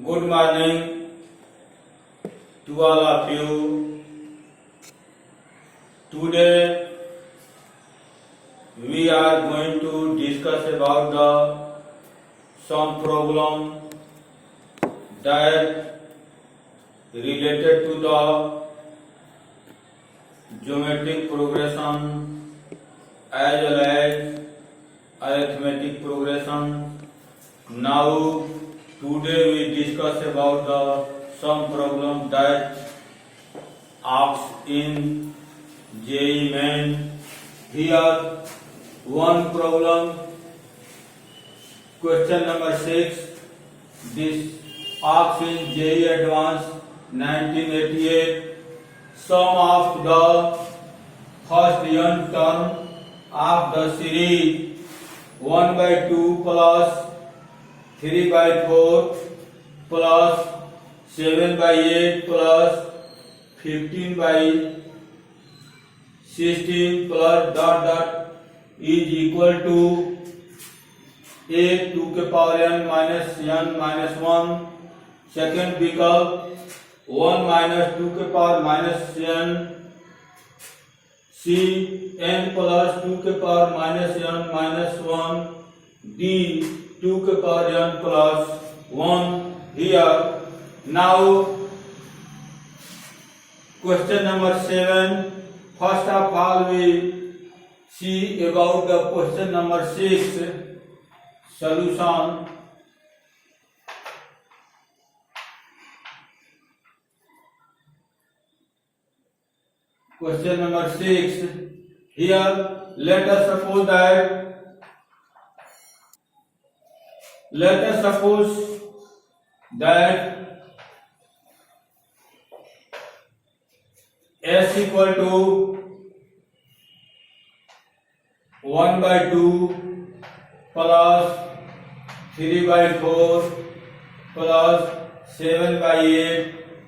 Good morning to all of you. Today we are going to discuss about some problem that related to the geometric progression as well as arithmetic progression. Now today we discuss about some problem that asks in JEE Main. Here one problem, question number 6. This asks in JEE Advanced 1988. Sum of the first n term of the series 1/2 plus 3/4 plus 7/8 plus 15/16 plus dot dot is equal to a 2 के power n minus n minus 1. Second विकल्प 1 minus 2 के power minus n c n plus 2 के power minus n minus 1 d 2 के power n plus 1. Here now question number 7. First of all we see about the question number 6 solution. Question number 6. Here let us suppose that s equal to 1/2 plus 3/4 plus 7/8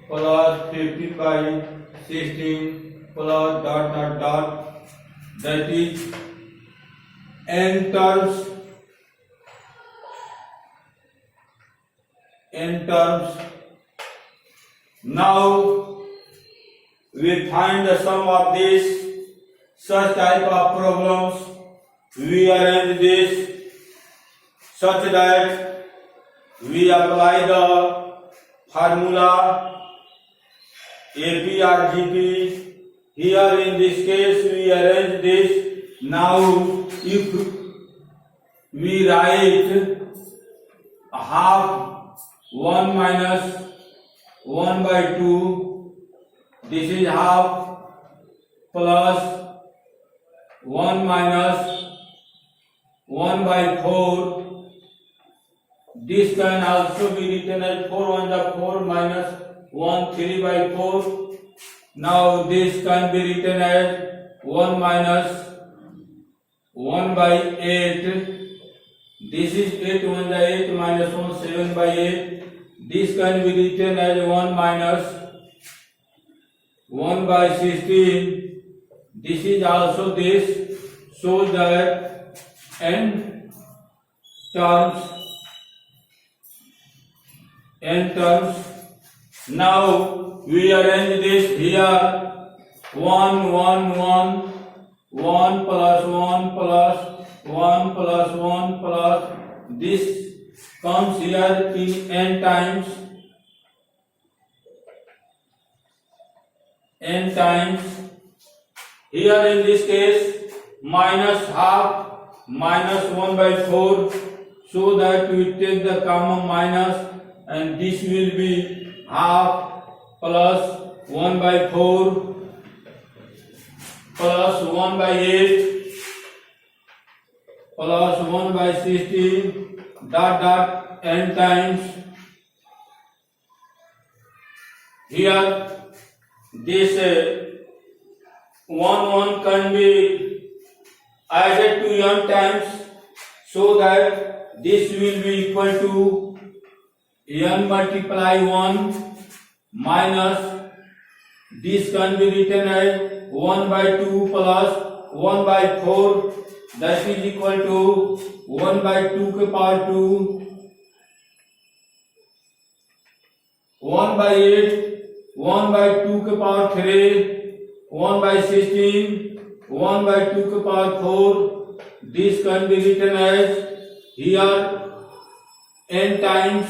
plus 15/16 plus dot dot dot, that is n terms. Now we find the sum of this such type of problems. We arrange this such that we apply the formula APRGP. Here in this case we arrange this. Now if we write half 1 minus 1/2, this is half plus 1 minus 1/4. This can also be written as 4 1 4 minus 1 3/4. Now this can be written as 1 minus 1/8. This is 8 1 8 minus 1 7/8. This can be written as 1 minus 1/16. This is also this, so that n terms. Now we arrange this here. 1 1 1 1 plus 1 plus 1 plus 1 plus this comes here in n times. Here in this case minus half minus 1/4, so that we take the common minus, and this will be half plus 1/4 plus 1/8 plus 1/16 dot dot n times. Here this 1 1 can be added to n times, so that this will be equal to n multiply 1 minus this can be written as 1/2 plus 1/4, that is equal to 1/2 के power 2 1 by 8, 1 by 2 के power 3, 1 by 16, 1 by 2 के power 4. This can be written as here n times.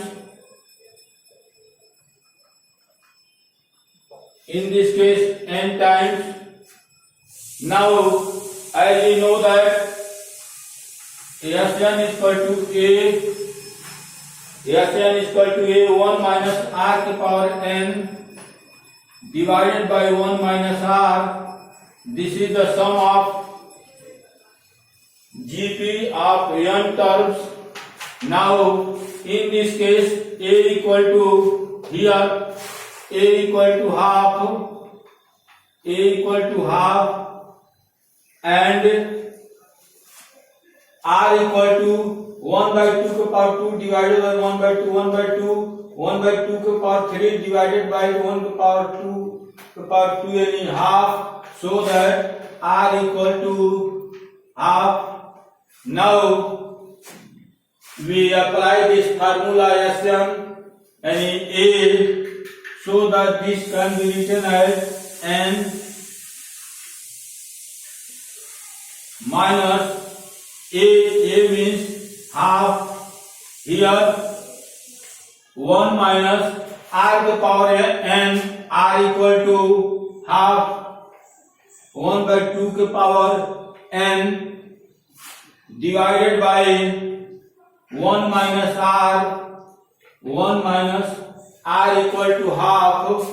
In this case n times. Now as we know that Sn is equal to a 1 minus r की power n divided by 1 minus r. This is the sum of GP of n terms. Now in this case a equal to here a equal to half and r equal to 1 by 2 के power 2 divided by 1 by 2, 1 by 2, 1 by 2 के power 3 divided by 1 के power 2 के power 2 यानी half, so that r equal to half. Now we apply this formula Sm यानी a, so that this can be written as n minus a means half. Here 1 minus r the power n, r equal to half, 1 by 2 के power n divided by 1 minus r, 1 minus r equal to half,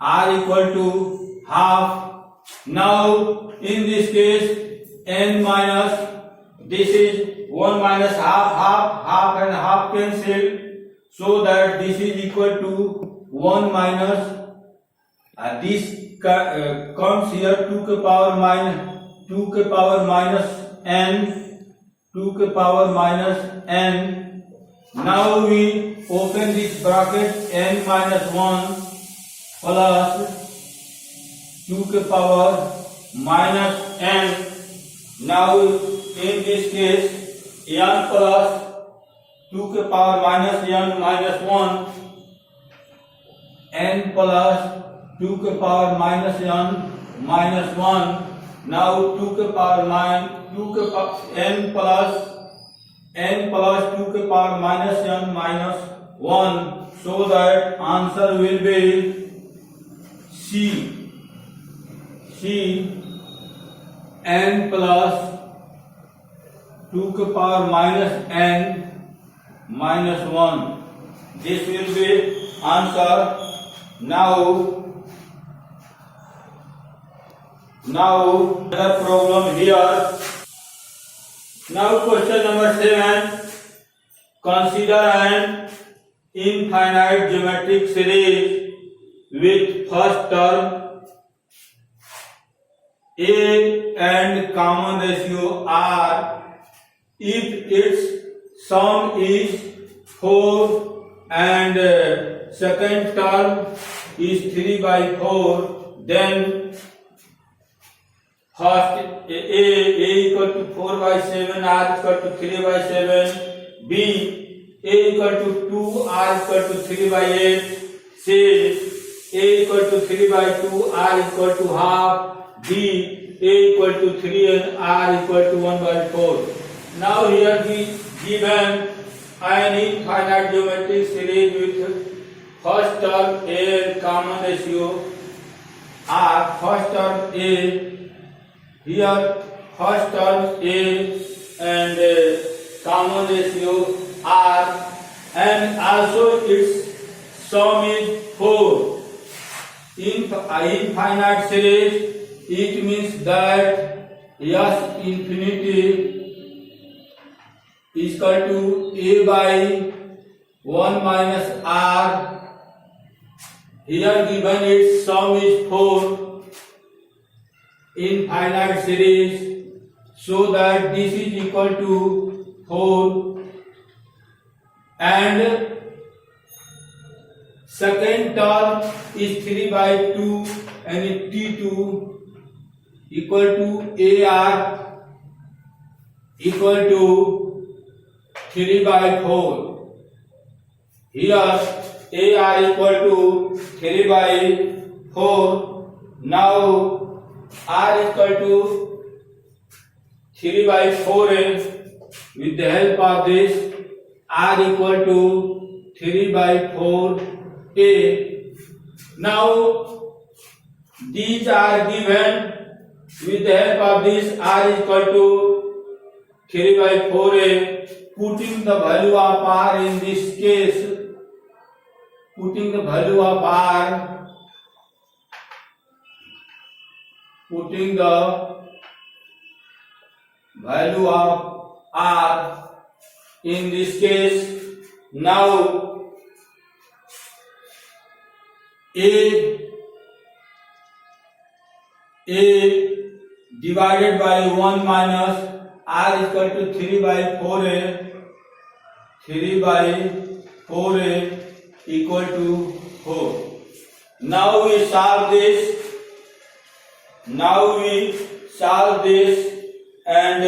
r equal to half. Now in this case n minus, this is 1 minus half and half cancel, so that this is equal to 1 minus this comes here 2 के power minus n, 2 के power minus n. Now we open this bracket n minus 1 plus 2 के power minus n. Now in this case n plus 2 के power minus n minus 1, n plus 2 के power minus n minus 1. Now 2 के power n plus 2 के power minus n minus 1, so that answer will be C n plus 2 के power minus n minus 1. This will be answer. Now the problem here. Now question number 7. Consider an infinite geometric series with first term a and common ratio r if its sum is 4 and second term is 3 by 4, then first a equal to 4 by 7, r equal to 3 by 7, b a equal to 2, r equal to 3 by 8, c a equal to 3 by 2, r equal to half, d a equal to 3 and r equal to 1 by 4. Now here we given an infinite geometric series with first term a and common ratio r. First term a, here first term a and common ratio r, and also its sum is 4. In infinite series, it means that S infinity is equal to a by 1 minus r. Here given its sum is 4. Infinite series, so that this is equal to 4 and second term is 3 by 2 and t2 equal to ar equal to 3 by 4. here a r equal to 3 by 4. Now r equal to 3 by 4a. With the help of this, r equal to 3 by 4a. Now these are given. With the help of this, r equal to 3 by 4a. Putting the value of r in this case, putting the value of r, putting the value of r in this case. Now a divided by 1 minus r equal to 3 by 4a. 3 by 4a equal to 4. Now we solve this. Now we solve this and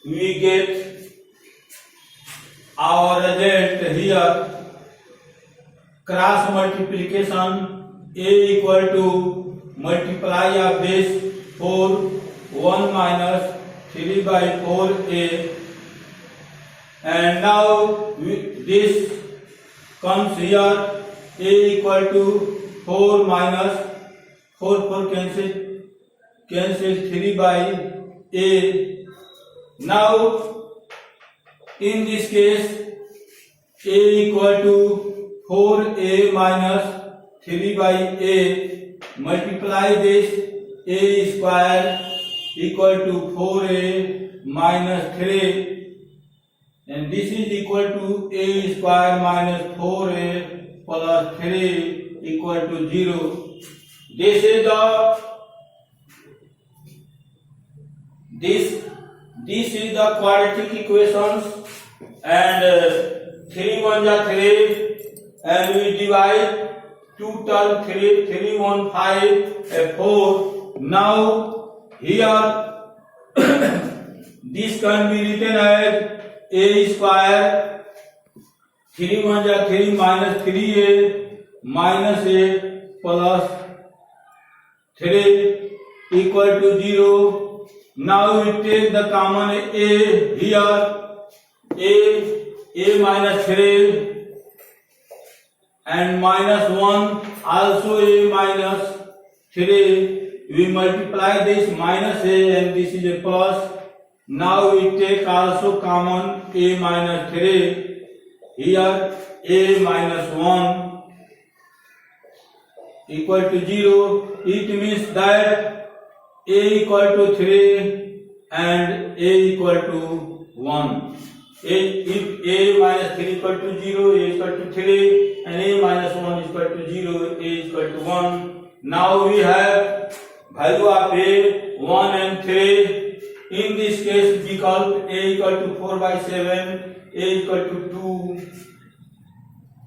we get our result here. Cross multiplication, a equal to multiply of this 4, 1 minus 3 by 4a, and now this comes here, a equal to 4 minus 4 cancel 3 by a. Now in this case, a equal to 4a minus 3 by a. Multiply this, a square equal to 4a minus 3, and this is equal to a square minus 4a plus 3 equal to 0. This is the quadratic equations, and 3 1 are 3, and we divide 2 term 3 1 5 4. Now here this can be written as a square 3 1 are 3 minus 3a minus a plus 3 equal to 0. Now we take the common a here, a minus 3 and minus 1, also a minus 3. We multiply this minus a and this is a plus. Now we take also common a minus 3 here, a minus 1 equal to 0. It means that a equal to 3 and a equal to 1. If a minus 3 equal to 0, a equal to 3, and a minus 1 is equal to 0, a is equal to 1. Now we have value of a 1 and 3. In this case, we call a equal to 4 by 7, a equal to 2,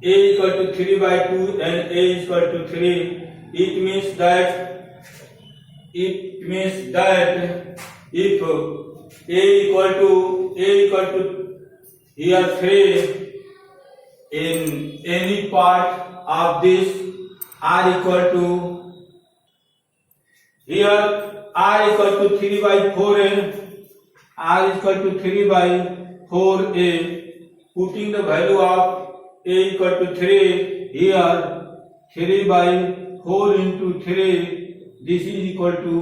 a equal to 3 by 2, and a is equal to 3. It means that if if a equal to here 3 in any part of this, r equal to here r equal to 3 by 4a, r equal to 3 by 4a, putting the value of a equal to 3 here, 3 by 4 into 3, this is equal to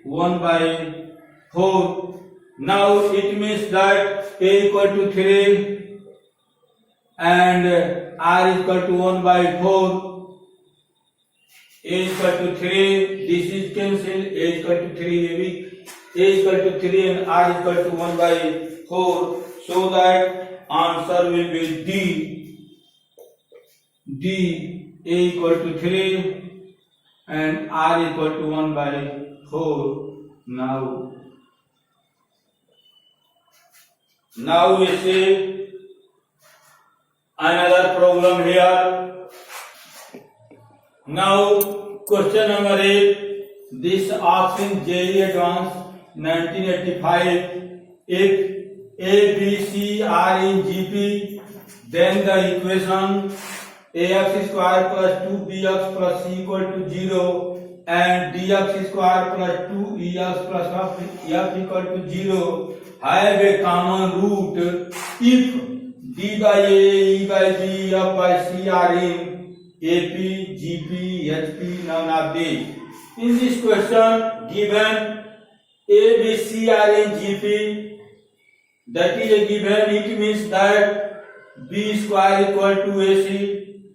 1 by 4. Now it means that a equal to 3 and r equal to 1 by 4. A equal to 3, this is cancelled, a equal to 3, a equal to 3 and r equal to 1 by 4. So that answer will be D, a equal to 3 and r equal to 1 by 4. Now we see another problem here. Now question number 8. This option JEE Advanced 1985. If A, B, C are in GP, then the equation ax square plus 2bx plus c equal to 0 and dx square plus 2ex plus f equal to 0 have a common root if d by a, e by b, f by c are in AP, GP, HP, none of these. In this question given A, B, C are in GP, that is a given, it means that B square equal to AC.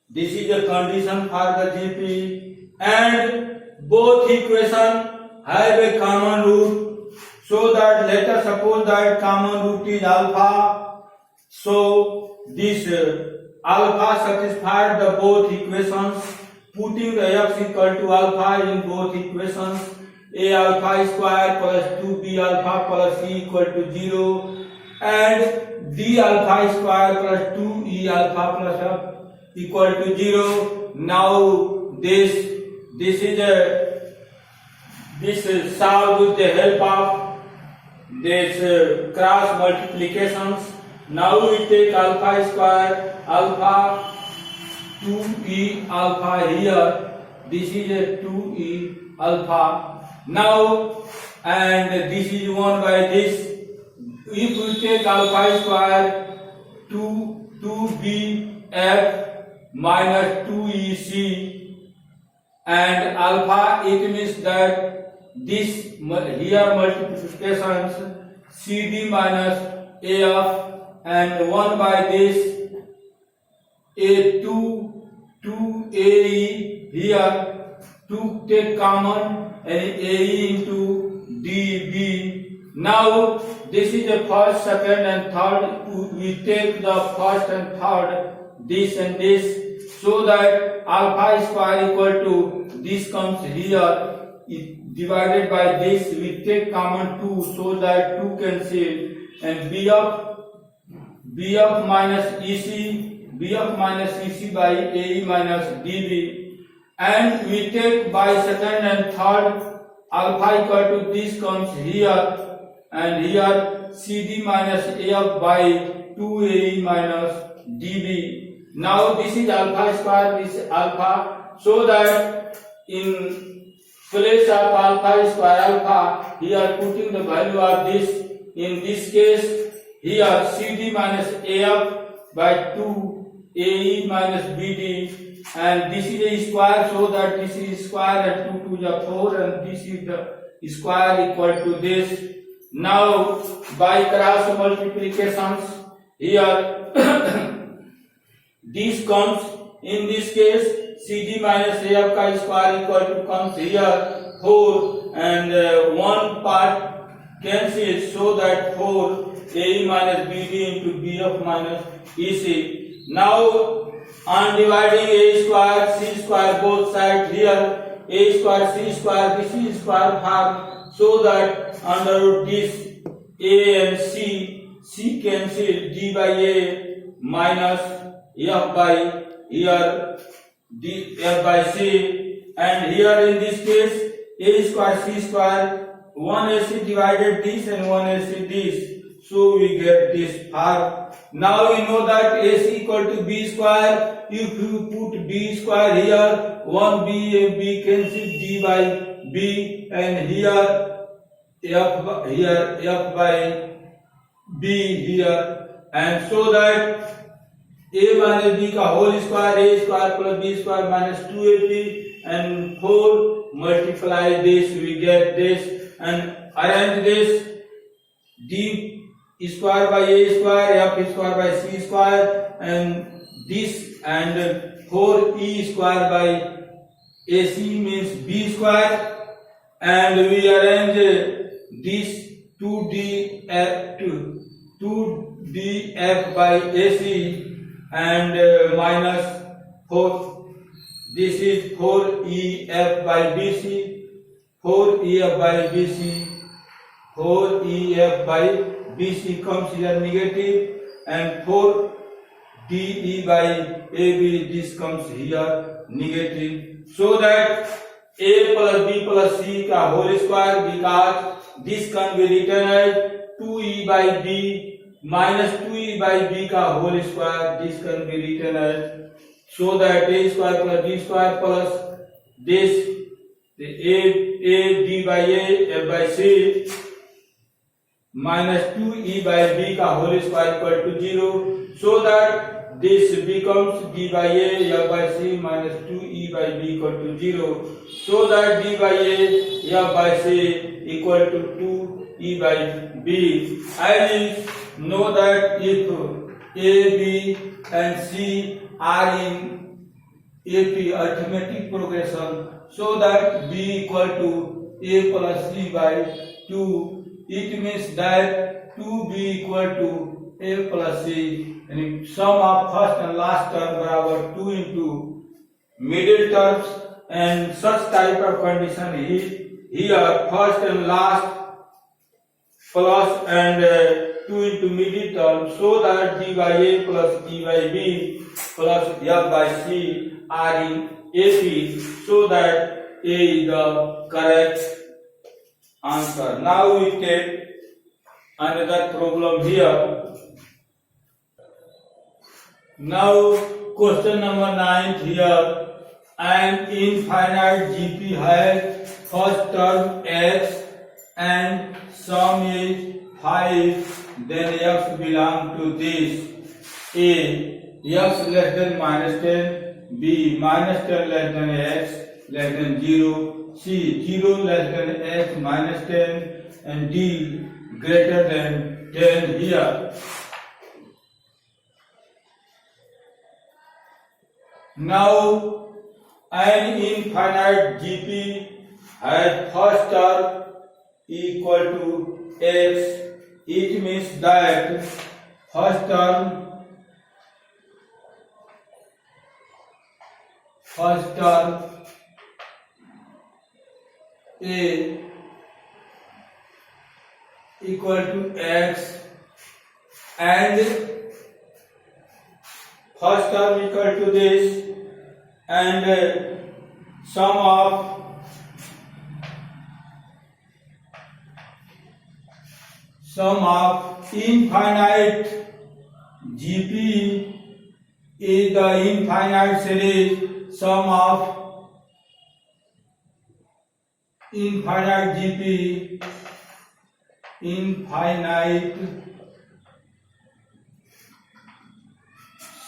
This is a condition for the GP, and both equations have a common root, so that let us suppose that common root is alpha. So this alpha satisfied the both equations, putting the x equal to alpha in both equations. A alpha square plus 2b alpha plus c equal to 0 and d alpha square plus 2e alpha plus f equal to 0. Now this is solved with the help of this cross multiplications. Now we take alpha square, alpha 2e alpha here. This is a 2e alpha. Now and this is 1 by this. If we take alpha square 2bf minus 2ec and alpha, it means that this here multiplications cd minus af and 1 by this a 2ae here, 2 take common and ae into db. Now this is the first, second and third. We take the first and third, this and this, so that alpha square equal to this comes here, divided by this. We take common 2, so that 2 cancel, and bf minus ec by ae minus db, and we take by second and third, alpha equal to this comes here, and here cd minus af by 2ae minus db. Now this is alpha square, this is alpha, so that in place of alpha square alpha, here putting the value of this, in this case here cd minus af by 2ae minus bd, and this is a square, so that this is square and 2 to the 4, and this is the square equal to this. Now by cross multiplications here this comes, in this case cd minus af ka square equal to comes here 4, and one part cancels, so that 4 ae minus bd into bf minus ec. Now on dividing a square c square both sides here, a square c square, this is square form, so that under root this a and c cancel, d by a minus f by here d f by c, and here in this case a square c square, 1 ac divided this and 1 ac this, so we get this form. Now we know that ac equal to b square. If you put b square here, 1b and b cancel, d by b, and here f by b here, and so that a minus b ka whole square, a square plus b square minus 2ab, and 4 multiply this, we get this, and arrange this d square by a square, f square by c square, and this, and 4e square by ac means b square, and we arrange this 2df by ac and minus 4, this is 4ef by bc, 4ef by bc, 4ef by bc comes here negative, and 4 de by ab, this comes here negative, so that a plus b plus c ka whole square, because this can be written as 2e by b minus 2e by b का whole square. This can be written as, so that a square plus b square plus this, the a b by a f by c minus 2e by b का whole square equal to 0, so that this becomes d by a f by c minus 2e by b equal to 0, so that d by a f by c equal to 2e by b. I know that if a, b and c are in AP arithmetic progression, so that b equal to a plus c by 2, it means that 2b equal to a plus c, and sum of first and last term बराबर 2 into middle terms, and such type of condition here first and last plus and 2 into middle term, so that d by a plus d by b plus f by c are in AP, so that a is the correct answer. Now we take another problem here. Now question number 9 here. An infinite GP has first term x and sum is 5, then x belong to this: a, x less than minus 10, b, minus 10 less than x less than 0, c, 0 less than x minus 10, and d greater than 10 here. Now an infinite GP has first term equal to x. It means that first term a equal to x and first term equal to this, and sum of infinite GP is the infinite series. Sum of infinite GP, infinite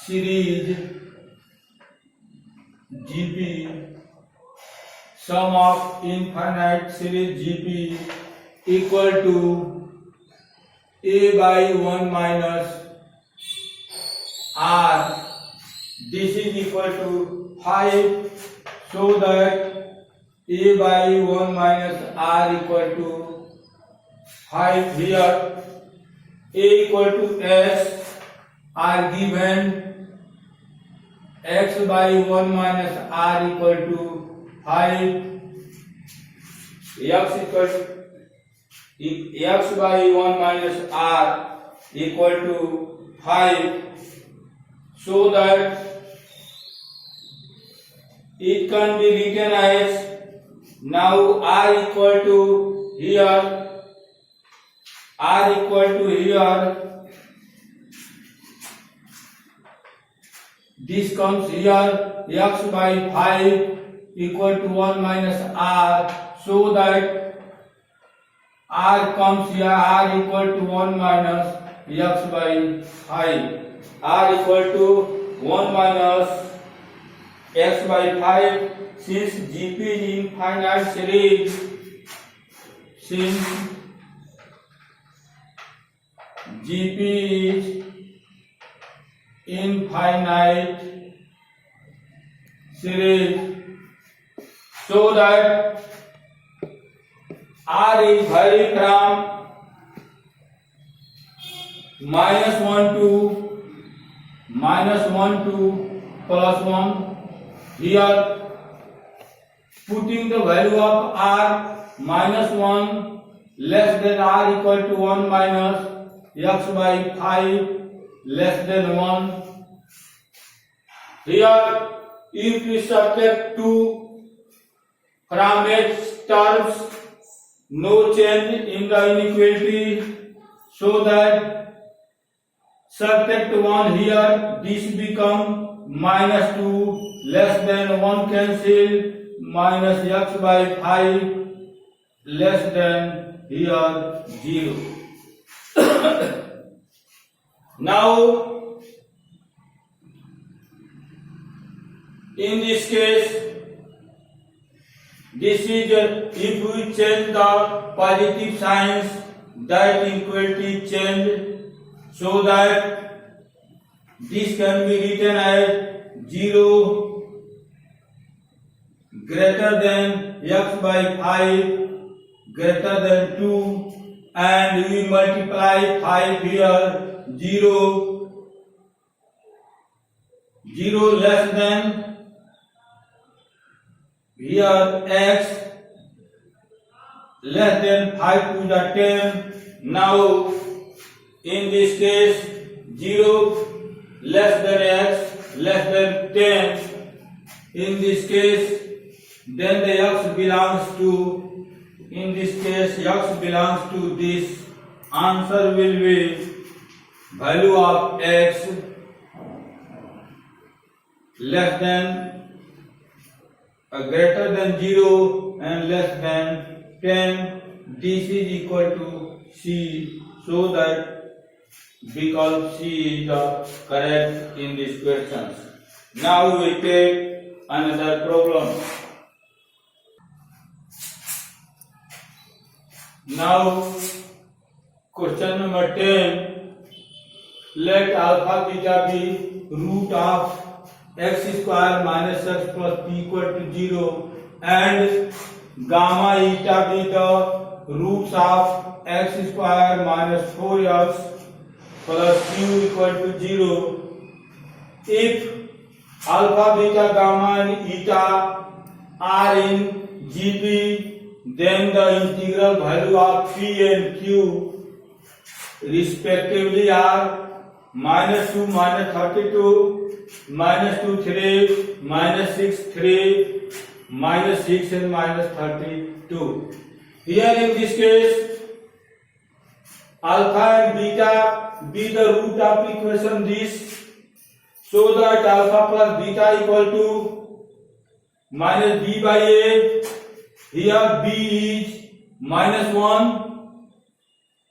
series GP, sum of infinite series GP equal to a by 1 minus r. This is equal to 5, so that a by 1 minus r equal to 5 here. A equal to s are given, x by 1 minus r equal to 5, x by 1 minus r equal to 5, so that it can be written as, now r equal to here, this comes here, x by 5 equal to 1 minus r, so that r comes here, r equal to 1 minus x by 5, r equal to 1 minus x by 5. Since GP is infinite series, GP is infinite series, so that r is varying from -1 to +1. Here putting the value of r -1 less than r equal to 1 minus x by 5 less than 1. Here if we subtract 2 from its terms, no change in the inequality, so that subtract 1 here, this become minus 2, less than 1 cancel, minus x by 5, less than here 0. Now, in this case, this is if we change the positive signs, that inequality change, so that this can be written as 0 greater than x by 5 greater than 2, and we multiply 5 here, 0 less than here x, less than 5 to the 10. Now in this case 0 less than x less than 10, in this case then the x belongs to, in this case x belongs to this, answer will be value of x less than greater than 0 and less than 10. This is equal to C, so that because C is the correct in these questions. Now we take another problem. Now question number 10. Let alpha beta be root of x square minus x plus p equal to 0 and gamma eta be the roots of x square minus 4x plus q equal to 0. If alpha, beta, gamma and eta are in GP, then the integral value of p and q respectively are -2, -32, -2, 3, -6, 3, -6 and -32. Here in this case, alpha and beta be the root of equation this, so that alpha plus beta equal to minus b by a. Here b is -1.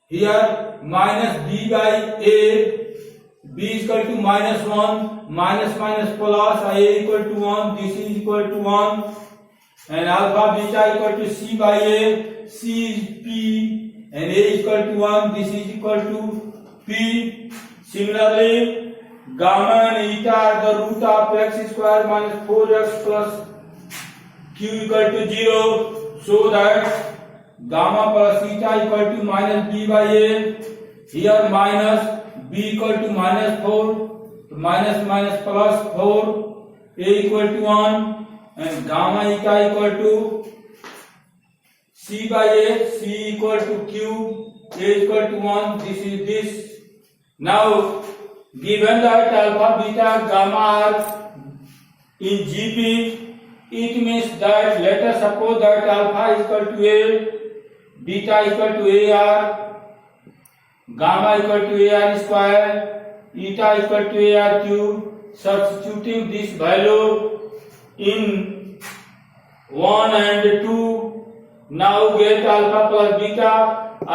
Here minus b by a. B is equal to -1, minus plus, a equal to 1, this is equal to 1, and alpha beta equal to c by a, c is p, and a is equal to 1, this is equal to p. Similarly, gamma and eta are the root of x square minus 4x plus q equal to 0, so that gamma plus eta equal to minus b by a. Here minus b equal to -4, minus plus 4, a equal to 1, and gamma eta equal to c by a, c equal to q, a equal to 1, this is this. Now, given that alpha, beta, gamma are in GP, it means that let us suppose that alpha is equal to a, beta equal to ar, gamma equal to ar square, eta equal to ar cube. Substituting this value in 1 and 2, now get alpha plus beta.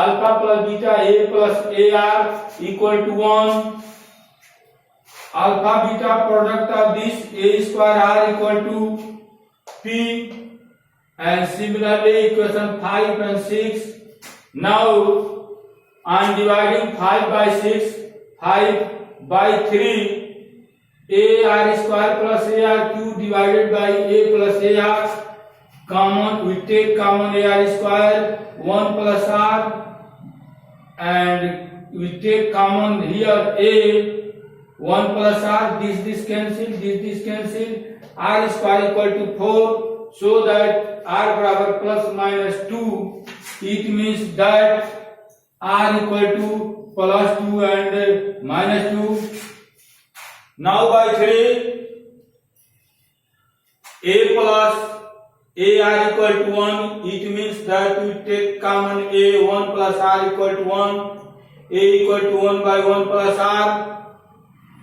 Alpha plus beta, a plus ar equal to 1. Alpha beta product of this, a square r equal to p, and similarly equation 5 and 6. Now I am dividing 5 by 6, 5 by 3, ar square plus ar cube divided by a plus ar. Common, we take common ar square, 1 plus r, and we take common here a, 1 plus r, this cancel, this cancel, r square equal to 4, so that r barabar plus minus 2, it means that r equal to plus 2 and minus 2. Now by 3, a plus ar equal to 1, it means that we take common a, 1 plus r equal to 1, A equal to 1 by 1 plus R,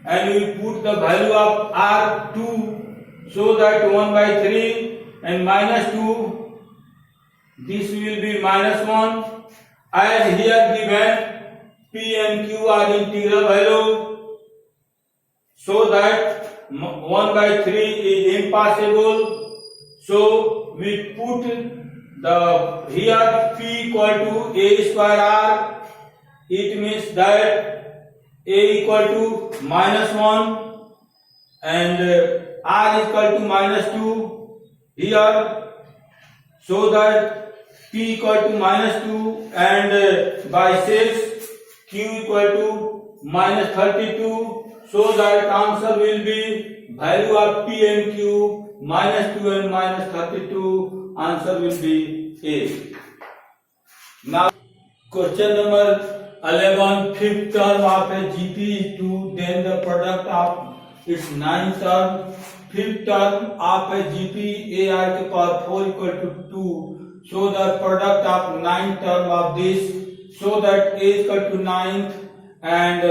and we put the value of R 2, so that 1 by 3 and minus 2, this will be minus 1, as here given P and Q are integral value, so that 1 by 3 is impossible. So we put the here P equal to A square R. It means that A equal to minus 1 and R equal to minus 2 here, so that P equal to minus 2 and by 6 Q equal to minus 32, so that answer will be value of P and Q minus 2 and minus 32, answer will be A. Now question number 11, fifth term of a GP is 2, then the product of its ninth term. Fifth term of a GP AR के power 4 equal to 2, so the product of ninth term of this, so that A is equal to 9th, and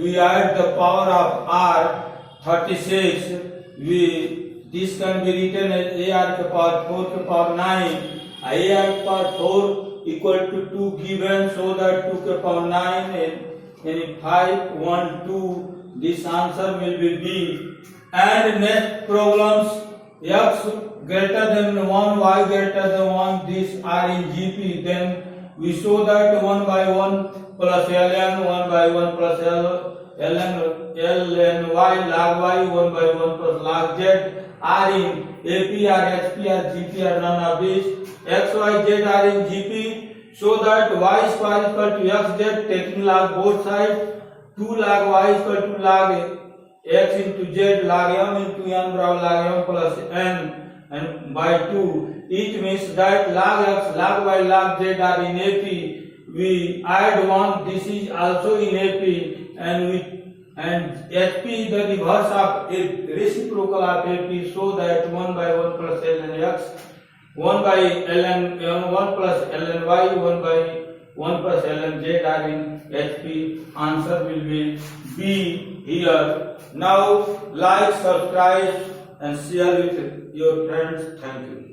we add the power of R 36. This can be written as AR के power 4 के power 9, AR के power 4 equal to 2 given, so that 2 के power 9 and 5 1 2, this answer will be B. And next problems, x greater than 1, y greater than 1, these are in GP. Then we show that 1 by 1 plus ln, 1 by 1 plus ln y log y, 1 by 1 plus log z are in AP or HP or GP or none of these. X, y, z are in GP, so that y square equal to xz, taking log both sides. 2 log y equal to log x into z, log m into n log m plus n and by 2. It means that log x, log y, log z are in AP. We add 1, this is also in AP, and HP is the reverse of a reciprocal of AP, so that 1 by 1 plus ln x, 1 by ln 1 plus ln y, 1 by 1 plus ln z are in HP. Answer will be B here. Now like, subscribe and share with your friends. Thank you.